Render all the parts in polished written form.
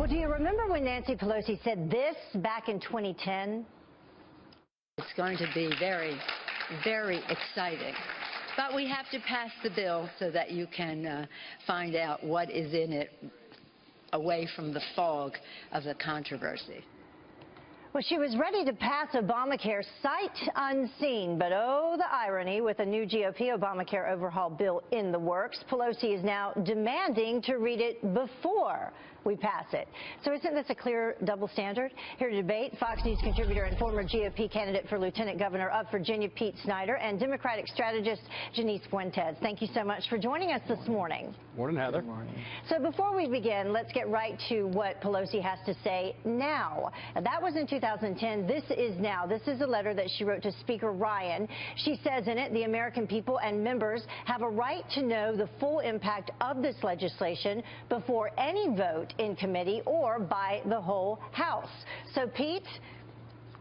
Well, do you remember when Nancy Pelosi said this back in 2010? It's going to be very, very exciting. But we have to pass the bill so that you can find out what is in it away from the fog of the controversy. Well, she was ready to pass Obamacare sight unseen, but oh, the irony with a new GOP Obamacare overhaul bill in the works. Pelosi is now demanding to read it before we pass it. So isn't this a clear double standard? Here to debate, Fox News contributor and former GOP candidate for Lieutenant Governor of Virginia, Pete Snyder, and Democratic strategist Janice Fuentes. Thank you so much for joining us this morning. Morning, Heather. Good morning. So before we begin, let's get right to what Pelosi has to say now. That was in 2010. This is now. This is a letter that she wrote to Speaker Ryan. She says in it, the American people and members have a right to know the full impact of this legislation before any vote in committee or by the whole House. So, Pete,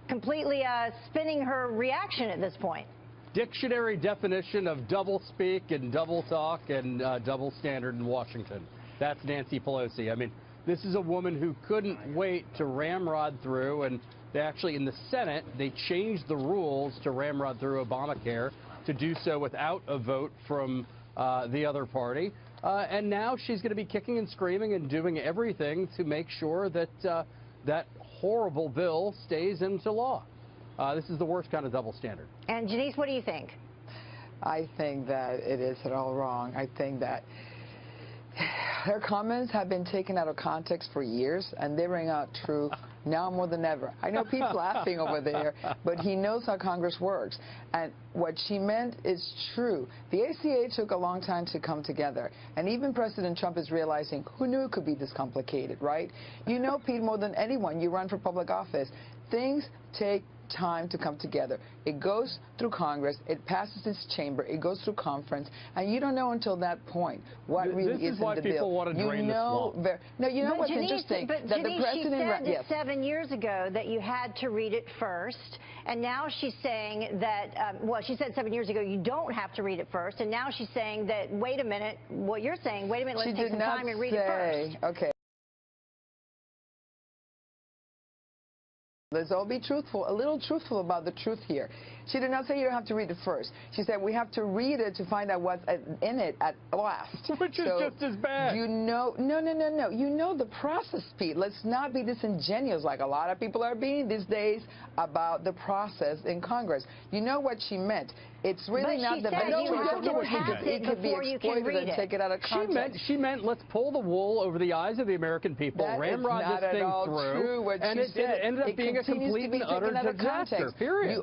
completely spinning her reaction at this point. Dictionary definition of double speak and double talk and double standard in Washington. That's Nancy Pelosi. I mean, this is a woman who couldn't wait to ramrod through, and they actually, in the Senate, they changed the rules to ramrod through Obamacare to do so without a vote from the other party. And now she's going to be kicking and screaming and doing everything to make sure that that horrible bill stays into law. This is the worst kind of double standard. And Janice, what do you think? I think that it is all wrong. I think that her comments have been taken out of context for years, and they ring out true now more than ever. I know Pete's laughing over there, but he knows how Congress works. And what she meant is true. The ACA took a long time to come together, and even President Trump is realizing, who knew it could be this complicated, right? You know, Pete, more than anyone, you run for public office. Things take time to come together. It goes through Congress, it passes this chamber, it goes through conference, and you don't know until that point what really is in the bill. This is why people want to drain this swamp. No, you know but what's Janice, interesting? But that Janice, the president, she said 7 years ago that you had to read it first, and now she's saying that, well, she said 7 years ago you don't have to read it first, and now she's saying that, wait a minute, what you're saying, wait a minute, let's take some time and read it first. Okay. Let's all be truthful, a little truthful about the truth here. She did not say you don't have to read it first. She said we have to read it to find out what's in it at last. Which is just as bad. You know, no. You know the process, Pete. Let's not be disingenuous like a lot of people are being these days about the process in Congress. You know what she meant. It's really not the best. It could be exploited and take it out of context. She meant let's pull the wool over the eyes of the American people, ramrod this thing through, and it ended up being a complete and utter disaster. Period.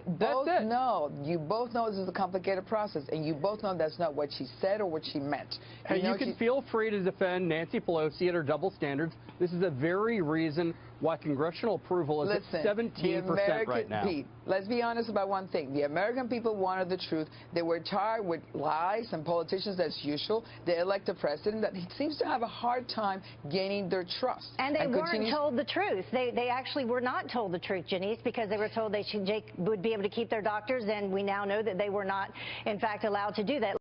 You both know this is a complicated process, and you both know that's not what she said or what she meant. And you can feel free to defend Nancy Pelosi and her double standards. This is the very reason why congressional approval is at 17% right now. Pete, let's be honest about one thing. The American people wanted the truth. They were tired with lies and politicians as usual. They elect a president that seems to have a hard time gaining their trust. And they weren't told the truth. They actually were not told the truth, Janice, because they were told they would be able to keep their doctors, and we now know that they were not, in fact, allowed to do that.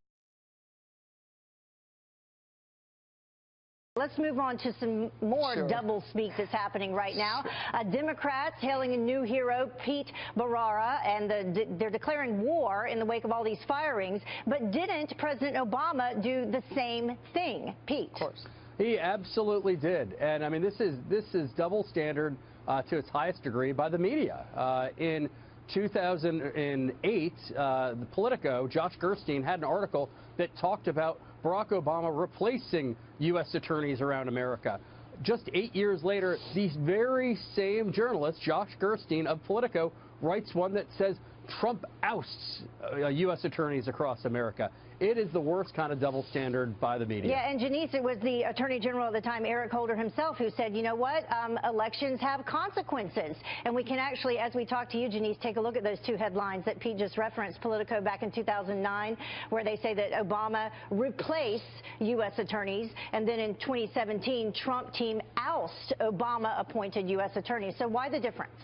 Let's move on to some more double speak that's happening right now. Democrats hailing a new hero, Pete Barrera, and they're declaring war in the wake of all these firings. But didn't President Obama do the same thing, Pete? Of course. He absolutely did. And, I mean, this is double standard to its highest degree by the media. In 2008, the Politico, Josh Gerstein, had an article that talked about Barack Obama replacing U.S. attorneys around America. Just 8 years later, these very same journalists, Josh Gerstein of Politico, writes one that says Trump ousts U.S. attorneys across America. It is the worst kind of double standard by the media. Yeah, and Janice, it was the Attorney General at the time, Eric Holder himself, who said, you know what, elections have consequences. And we can actually, as we talk to you, Janice, take a look at those two headlines that Pete just referenced, Politico back in 2009, where they say that Obama replaced U.S. attorneys, and then in 2017, Trump team oust Obama-appointed U.S. attorneys. So why the difference?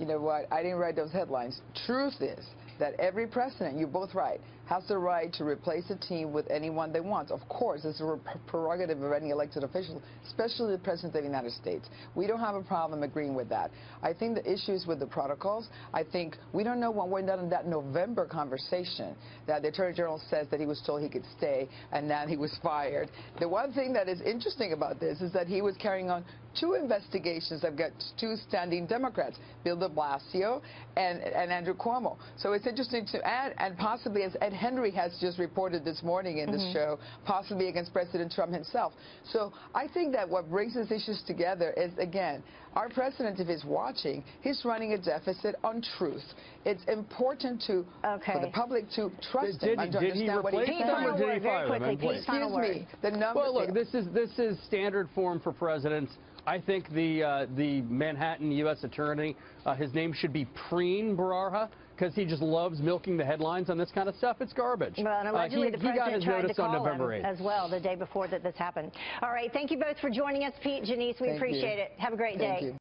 You know what? I didn't write those headlines. Truth is that every president, you're both right, has the right to replace a team with anyone they want. Of course, it's a prerogative of any elected official, especially the President of the United States. We don't have a problem agreeing with that. I think the issue is with the protocols. I think we don't know when we're done in that November conversation that the Attorney General says that he was told he could stay and then he was fired. The one thing that is interesting about this is that he was carrying on 2 investigations that got 2 standing Democrats, Bill de Blasio and Andrew Cuomo. So it's interesting to add, and possibly, as Ed Henry has just reported this morning in this show, possibly against President Trump himself. So I think that what brings these issues together is, again, our president, if he's watching, he's running a deficit on truth. It's important to for the public to trust him and to understand what he's saying. Final word, very quickly, Pete, final word. Excuse me. The number. Well, look, this is standard form for presidents. I think the Manhattan U.S. Attorney, his name should be Preen Bharara, because he just loves milking the headlines on this kind of stuff. It's garbage. Well, and allegedly the president tried to call November him 8th. as well the day before that this happened. All right, thank you both for joining us, Pete, Janice. We appreciate it. Have a great day. Thank you.